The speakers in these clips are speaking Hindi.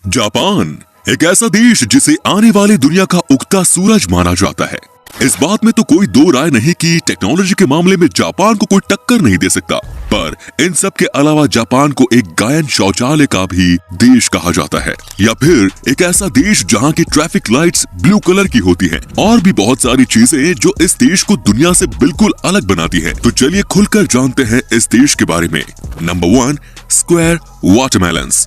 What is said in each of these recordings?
जापान एक ऐसा देश जिसे आने वाली दुनिया का उगता सूरज माना जाता है। इस बात में तो कोई दो राय नहीं कि टेक्नोलॉजी के मामले में जापान को कोई टक्कर नहीं दे सकता। पर इन सब के अलावा जापान को एक गायन शौचालय का भी देश कहा जाता है, या फिर एक ऐसा देश जहां की ट्रैफिक लाइट्स ब्लू कलर की होती हैं, और भी बहुत सारी चीजें जो इस देश को दुनिया से बिल्कुल अलग बनाती हैं। तो चलिए खुलकर जानते हैं इस देश के बारे में। Number 1, square watermelons.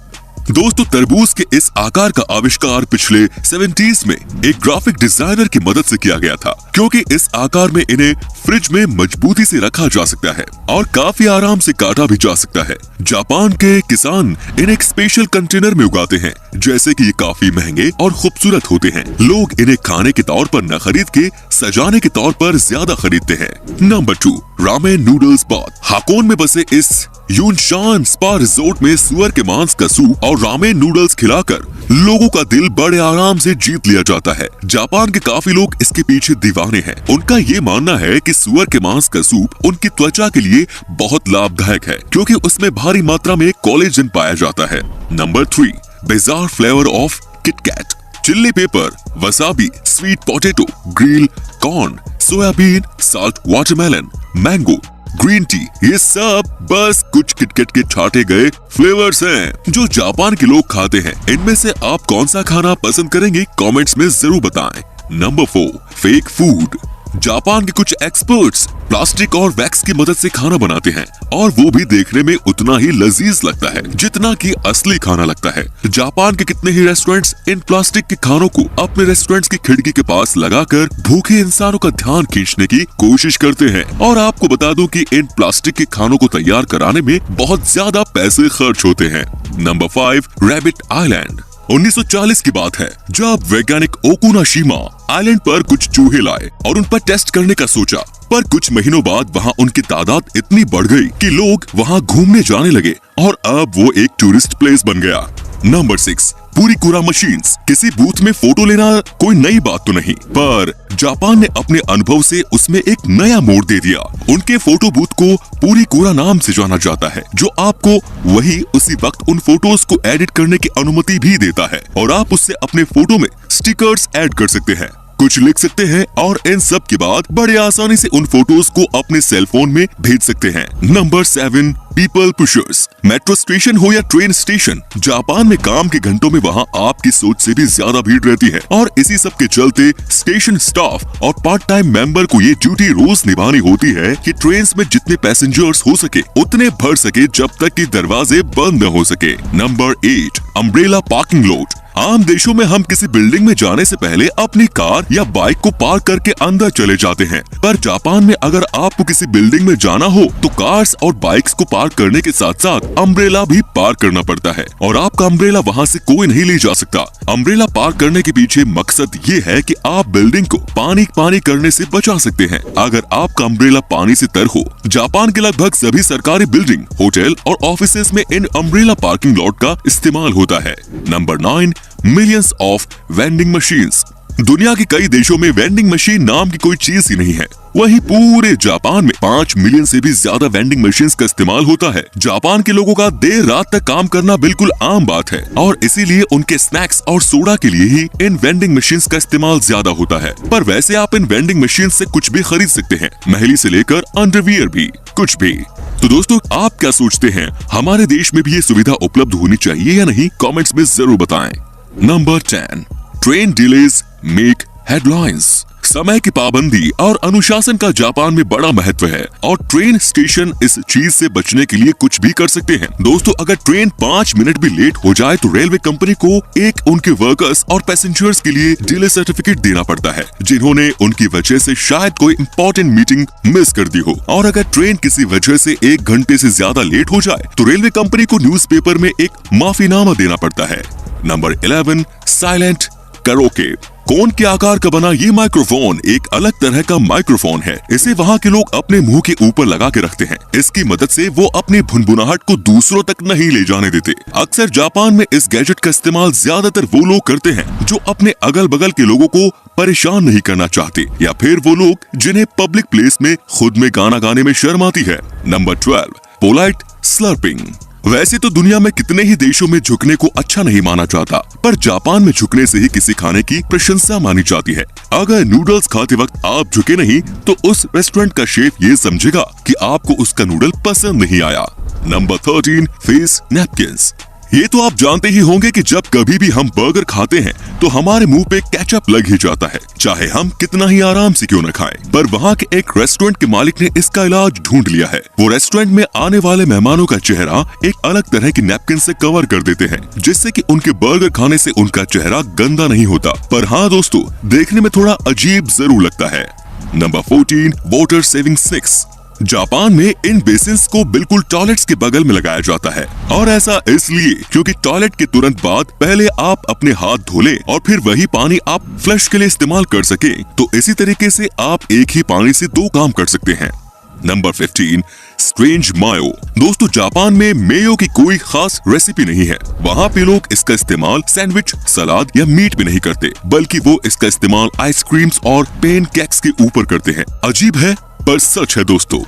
दोस्तों, तरबूज के इस आकार का आविष्कार पिछले 70s में एक ग्राफिक डिजाइनर की मदद से किया गया था, क्योंकि इस आकार में इन्हें फ्रिज में मजबूती से रखा जा सकता है और काफी आराम से काटा भी जा सकता है। जापान के किसान इन्हें एक स्पेशल कंटेनर में उगाते हैं, जैसे कि ये काफी महंगे और खूबसूरत होते हैं। लोग इन्हें खाने के तौर पर न खरीद के सजाने के तौर पर ज्यादा खरीदते हैं। Number 2, ramen noodles bath. Hakone में बसे इस यूनशान स्पा रिजोर्ट में सुअर के मांस का सूप और रामेन नूडल्स खिलाकर लोगों का दिल बड़े आराम से जीत लिया जाता है। जापान के काफी लोग इसके पीछे दीवाने हैं। उनका ये मानना है कि सुअर के मांस का सूप उनकी त्वचा के लिए बहुत लाभदायक है, क्योंकि उसमें भारी मात्रा में कोलेजन पाया जाता है। Number 3, bizarre flavour of KitKat. Chilli paper, wasabi, sweet potato, grill corn, soybean, salt watermelon, mango, green tea, ये सब बस कुछ किटकैट के छाटे गए फ्लेवर्स हैं जो जापान के लोग खाते हैं। इनमें से आप कौन सा खाना पसंद करेंगे, कमेंट्स में जरूर बताएं। Number 4, fake food. जापान के कुछ एक्सपर्ट्स प्लास्टिक और वैक्स की मदद से खाना बनाते हैं, और वो भी देखने में उतना ही लजीज लगता है जितना कि असली खाना लगता है। जापान के कितने ही रेस्टोरेंट्स इन प्लास्टिक के खानों को अपने रेस्टोरेंट्स की खिड़की के पास लगाकर भूखे इंसानों का ध्यान खींचने की कोशिश करते हैं। और आपको बता दूं कि इन प्लास्टिक के खानों को तैयार कराने में बहुत ज्यादा पैसे खर्च होते हैं। Number 5, rabbit island. 1940 की बात है, जब वैज्ञानिक ओकुनाशिमा आइलैंड पर कुछ चूहे लाए और उन पर टेस्ट करने का सोचा। पर कुछ महीनों बाद वहाँ उनकी तादाद इतनी बढ़ गई कि लोग वहाँ घूमने जाने लगे और अब वो एक टूरिस्ट प्लेस बन गया। Number 6, Purikura machines. किसी बूथ में फोटो लेना कोई नई बात तो नहीं, पर जापान ने अपने अनुभव से उसमें एक नया मोड़ दे दिया। उनके फोटो बूथ को पुरीकुरा नाम से जाना जाता है, जो आपको वही उसी वक्त उन फोटोज को एडिट करने की अनुमति भी देता है, और आप उससे अपने फोटो में स्टिकर्स ऐड कर सकते हैं, कुछ लिख सकते हैं, और इन सब के बाद बड़े आसानी से उन फोटोज को अपने सेल फोन में भेज सकते हैं। Number 7, people pushers. Metro station हो या ट्रेन स्टेशन, जापान में काम के घंटों में वहाँ आपकी सोच से भी ज्यादा भीड़ रहती है, और इसी सब के चलते स्टेशन स्टाफ और पार्ट टाइम मेंबर को ये ड्यूटी रोज निभानी होती है कि ट्रेन में जितने पैसेंजर्स हो सके उतने भर सके, जब तक कि दरवाजे बंद न हो सके। Number 8, umbrella parking lot. आम देशों में हम किसी बिल्डिंग में जाने से पहले अपनी कार या बाइक को पार्क करके अंदर चले जाते हैं, पर जापान में अगर आपको किसी बिल्डिंग में जाना हो तो कार्स और बाइक्स को पार्क करने के साथ साथ अम्ब्रेला भी पार्क करना पड़ता है, और आपका अम्ब्रेला वहाँ से कोई नहीं ले जा सकता। अम्ब्रेला पार्क करने के पीछे मकसद ये है कि आप बिल्डिंग को पानी करने से बचा सकते हैं अगर आपका अम्ब्रेला पानी से तर हो। जापान के लगभग सभी सरकारी बिल्डिंग, होटल और ऑफिसेज में इन अम्ब्रेला पार्किंग लॉट का इस्तेमाल होता है। Number 9, millions of vending machines. दुनिया के कई देशों में वेंडिंग मशीन नाम की कोई चीज ही नहीं है, वहीं पूरे जापान में 5 मिलियन से भी ज्यादा वेंडिंग मशीन्स का इस्तेमाल होता है। जापान के लोगों का देर रात तक काम करना बिल्कुल आम बात है, और इसीलिए उनके स्नैक्स और सोडा के लिए ही इन वेंडिंग मशीन्स का इस्तेमाल ज्यादा होता है। पर वैसे आप इन वेंडिंग मशीन से कुछ भी खरीद सकते हैं, महली से लेकर अंडरवियर भी, कुछ भी। तो दोस्तों, आप क्या सोचते हैं, हमारे देश में भी ये सुविधा उपलब्ध होनी चाहिए या नहीं, कमेंट्स में जरूर बताएं। Number 10, train delays make headlines. समय की पाबंदी और अनुशासन का जापान में बड़ा महत्व है, और ट्रेन स्टेशन इस चीज से बचने के लिए कुछ भी कर सकते हैं। दोस्तों, अगर ट्रेन 5 मिनट भी लेट हो जाए तो रेलवे कंपनी को एक उनके वर्कर्स और पैसेंजर्स के लिए डिले सर्टिफिकेट देना पड़ता है, जिन्होंने उनकी वजह से शायद कोई इंपॉर्टेंट मीटिंग मिस कर दी हो। और अगर ट्रेन किसी वजह से 1 घंटे से ज्यादा लेट हो जाए तो रेलवे कंपनी को न्यूज़पेपर में एक माफीनामा देना पड़ता है। Number 11, silent karaoke. कोन के आकार का बना ये माइक्रोफोन एक अलग तरह का माइक्रोफोन है। इसे वहाँ के लोग अपने मुंह के ऊपर लगा के रखते हैं। इसकी मदद से वो अपनी भुनभुनाहट को दूसरों तक नहीं ले जाने देते। अक्सर जापान में इस गैजेट का इस्तेमाल ज्यादातर वो लोग करते हैं जो अपने अगल बगल के लोगों को परेशान नहीं करना चाहते, या फिर वो लोग जिन्हें पब्लिक प्लेस में खुद में गाना गाने में शर्म आती है। Number 12, polite slurping. वैसे तो दुनिया में कितने ही देशों में झुकने को अच्छा नहीं माना जाता, पर जापान में झुकने से ही किसी खाने की प्रशंसा मानी जाती है। अगर नूडल्स खाते वक्त आप झुके नहीं तो उस रेस्टोरेंट का शेफ ये समझेगा कि आपको उसका नूडल पसंद नहीं आया। Number 13, face napkins. ये तो आप जानते ही होंगे कि जब कभी भी हम बर्गर खाते हैं तो हमारे मुंह पे केचप लग ही जाता है, चाहे हम कितना ही आराम से क्यों न खाएं। पर वहाँ के एक रेस्टोरेंट के मालिक ने इसका इलाज ढूंढ लिया है। वो रेस्टोरेंट में आने वाले मेहमानों का चेहरा एक अलग तरह की नैपकिन से कवर कर देते हैं, जिससे कि उनके बर्गर खाने से उनका चेहरा गंदा नहीं होता। पर हाँ दोस्तों, देखने में थोड़ा अजीब जरूर लगता है। Number 14, water saving sticks. Japan में इन बेसिन्स को बिल्कुल टॉयलेट्स के बगल में लगाया जाता है, और ऐसा इसलिए क्योंकि टॉयलेट के तुरंत बाद पहले आप अपने हाथ धो लें और फिर वही पानी आप फ्लश के लिए इस्तेमाल कर सके। तो इसी तरीके से आप एक ही पानी से दो काम कर सकते हैं। नंबर 15, स्ट्रेंज मायो। दोस्तों, जापान में मेयो की कोई खास रेसिपी नहीं है। वहाँ पे लोग इसका इस्तेमाल सैंडविच, सलाद या मीट में नहीं करते, बल्कि वो इसका इस्तेमाल आइसक्रीम्स और पेन केक्स के ऊपर करते हैं। अजीब है पर सच है दोस्तों।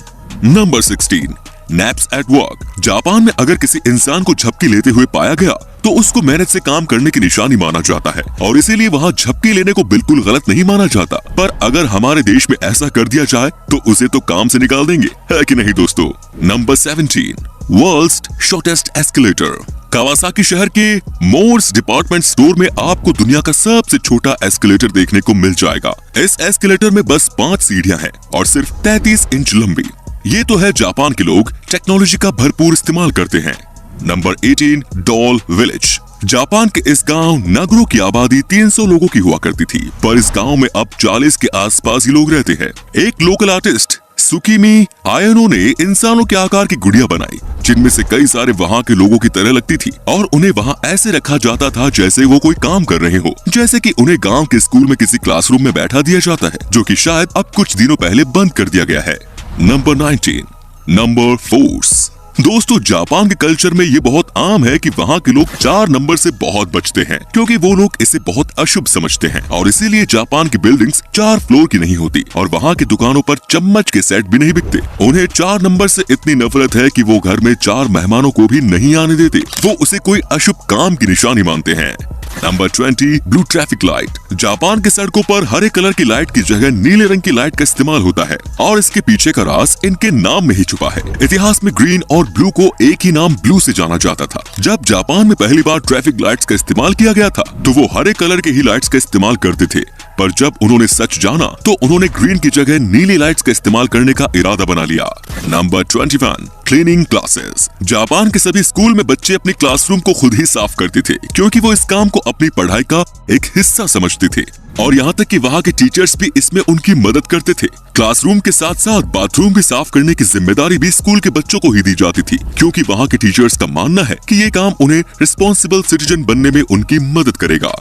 Number 16, naps at work. Japan में अगर किसी इंसान को झपकी लेते हुए पाया गया तो उसको मेहनत से काम करने की निशानी माना जाता है, और इसीलिए वहाँ झपकी लेने को बिल्कुल गलत नहीं माना जाता। पर अगर हमारे देश में ऐसा कर दिया जाए तो उसे तो काम से निकाल देंगे, है कि नहीं दोस्तों। Number 17, world's shortest escalator. Kawasaki शहर के मोर्स डिपार्टमेंट स्टोर में आपको दुनिया का सबसे छोटा एस्केलेटर देखने को मिल जाएगा। इस एस्केलेटर में बस 5 सीढ़ियां हैं और सिर्फ 33 इंच लंबी। ये तो है जापान के लोग टेक्नोलॉजी का भरपूर इस्तेमाल करते हैं। Number 18, doll village. जापान के इस गांव नागरो की आबादी 300 लोगों की हुआ करती थी, पर इस गांव में अब 40 के आसपास ही लोग रहते हैं। एक लोकल आर्टिस्ट सुकीमी आयनो ने इंसानों के आकार की गुड़िया बनाई, जिनमें से कई सारे वहाँ के लोगों की तरह लगती थी, और उन्हें वहाँ ऐसे रखा जाता था जैसे वो कोई काम कर रहे हो, जैसे कि उन्हें गांव के स्कूल में किसी क्लासरूम में बैठा दिया जाता है, जो कि शायद अब कुछ दिनों पहले बंद कर दिया गया है। Number 19, number force. दोस्तों, जापान के कल्चर में ये बहुत आम है कि वहाँ के लोग 4 नंबर से बहुत बचते हैं, क्योंकि वो लोग इसे बहुत अशुभ समझते हैं, और इसीलिए जापान की बिल्डिंग्स 4 फ्लोर की नहीं होती, और वहाँ की दुकानों पर चम्मच के सेट भी नहीं बिकते। उन्हें 4 नंबर से इतनी नफरत है कि वो घर में 4 मेहमानों को भी नहीं आने देते। वो उसे कोई अशुभ काम की निशानी मानते हैं। Number 20, blue traffic light. Japan के सड़कों पर हरे कलर की लाइट की जगह नीले रंग की लाइट का इस्तेमाल होता है, और इसके पीछे का राज इनके नाम में ही छुपा है। इतिहास में ग्रीन और ब्लू को एक ही नाम ब्लू से जाना जाता था। जब जापान में पहली बार ट्रैफिक लाइट्स का इस्तेमाल किया गया था तो वो हरे कलर के ही लाइट्स का इस्तेमाल करते थे, पर जब उन्होंने सच जाना तो उन्होंने ग्रीन की जगह नीली लाइट्स का इस्तेमाल करने का इरादा बना लिया। Number 21, cleaning classes. जापान के सभी स्कूल में बच्चे अपनी क्लासरूम को खुद ही साफ करते थे, क्योंकि वो इस काम को अपनी पढ़ाई का एक हिस्सा समझते थे, और यहाँ तक कि वहाँ के टीचर्स भी इसमें उनकी मदद करते थे। क्लासरूम के साथ साथ बाथरूम भी साफ करने की जिम्मेदारी भी स्कूल के बच्चों को ही दी जाती थी, क्योंकि वहाँ के टीचर्स का मानना है कि ये काम उन्हें रिस्पॉन्सिबल सिटीजन बनने में उनकी मदद करेगा।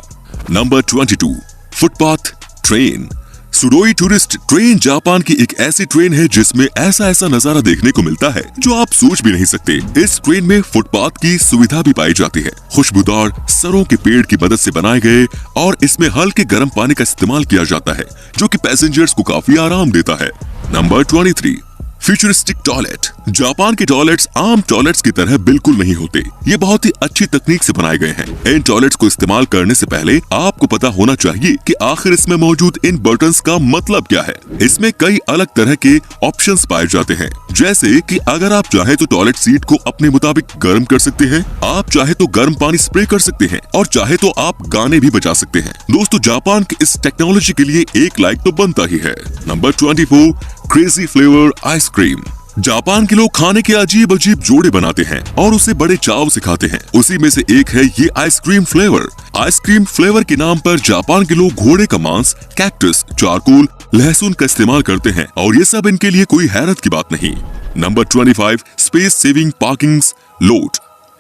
Number 22, footpath train. सुडोई टूरिस्ट ट्रेन जापान की एक ऐसी ट्रेन है जिसमें ऐसा नजारा देखने को मिलता है जो आप सोच भी नहीं सकते। इस ट्रेन में फुटपाथ की सुविधा भी पाई जाती है। खुशबूदार सरों के पेड़ की मदद से बनाए गए, और इसमें हल्के गर्म पानी का इस्तेमाल किया जाता है, जो कि पैसेंजर्स को काफी आराम देता है। Number 23, futuristic toilet. जापान के टॉयलेट्स आम टॉयलेट्स की तरह बिल्कुल नहीं होते। ये बहुत ही अच्छी तकनीक से बनाए गए हैं। इन टॉयलेट्स को इस्तेमाल करने से पहले आपको पता होना चाहिए कि आखिर इसमें मौजूद इन बटन्स का मतलब क्या है। इसमें कई अलग तरह के ऑप्शंस पाए जाते हैं, जैसे कि अगर आप चाहे तो टॉयलेट सीट को अपने मुताबिक गर्म कर सकते हैं, आप चाहे तो गर्म पानी स्प्रे कर सकते हैं, और चाहे तो आप गाने भी बजा सकते हैं। दोस्तों, जापान की इस टेक्नोलॉजी के लिए एक लाइक तो बनता ही है। Number 24, crazy flavour ice cream. Japan के लोग खाने के अजीब जोड़े बनाते हैं और उसे बड़े चाव से खाते हैं। उसी में से एक है ये आइसक्रीम फ्लेवर। आइसक्रीम फ्लेवर के नाम पर जापान के लोग घोड़े का मांस, कैक्टस, चारकोल, लहसुन का इस्तेमाल करते हैं, और ये सब इनके लिए कोई हैरत की बात नहीं। Number 25, space saving parking lot.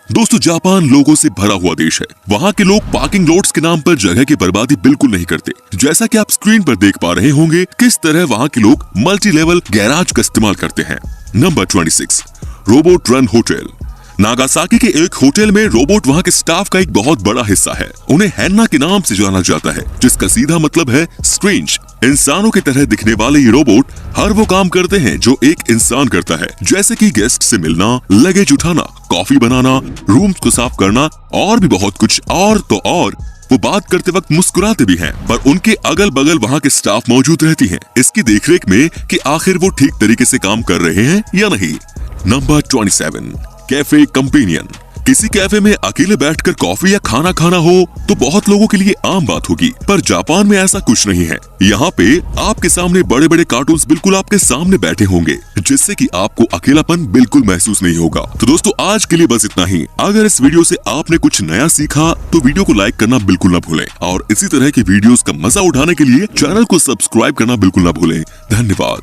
दोस्तों, जापान लोगों से भरा हुआ देश है। वहाँ के लोग पार्किंग लॉट्स के नाम पर जगह की बर्बादी बिल्कुल नहीं करते। जैसा कि आप स्क्रीन पर देख पा रहे होंगे किस तरह वहाँ के लोग मल्टी लेवल गैराज का इस्तेमाल करते हैं। Number 26, robot run hotel. Nagasaki के एक होटल में रोबोट वहाँ के स्टाफ का एक बहुत बड़ा हिस्सा है। उन्हें हैन्ना के नाम से जाना जाता है, जिसका सीधा मतलब है स्ट्रेंज। इंसानों की तरह दिखने वाले ये रोबोट हर वो काम करते हैं जो एक इंसान करता है, जैसे कि गेस्ट से मिलना, लगेज उठाना, कॉफी बनाना, रूम्स को साफ करना और भी बहुत कुछ। और तो और वो बात करते वक्त मुस्कुराते भी हैं, पर उनके अगल बगल वहाँ के स्टाफ मौजूद रहती हैं, इसकी देखरेख में कि आखिर वो ठीक तरीके से काम कर रहे हैं या नहीं। Number 27, cafe companion. किसी कैफे में अकेले बैठकर कॉफी या खाना खाना हो तो बहुत लोगों के लिए आम बात होगी, पर जापान में ऐसा कुछ नहीं है। यहाँ पे आपके सामने बड़े बड़े कार्टून्स बिल्कुल आपके सामने बैठे होंगे, जिससे कि आपको अकेलापन बिल्कुल महसूस नहीं होगा। तो दोस्तों आज के लिए बस इतना ही। अगर इस वीडियो से आपने कुछ नया सीखा तो वीडियो को लाइक करना बिल्कुल ना भूलें, और इसी तरह की वीडियोस का मजा उठाने के लिए चैनल को सब्सक्राइब करना बिल्कुल ना भूलें। धन्यवाद।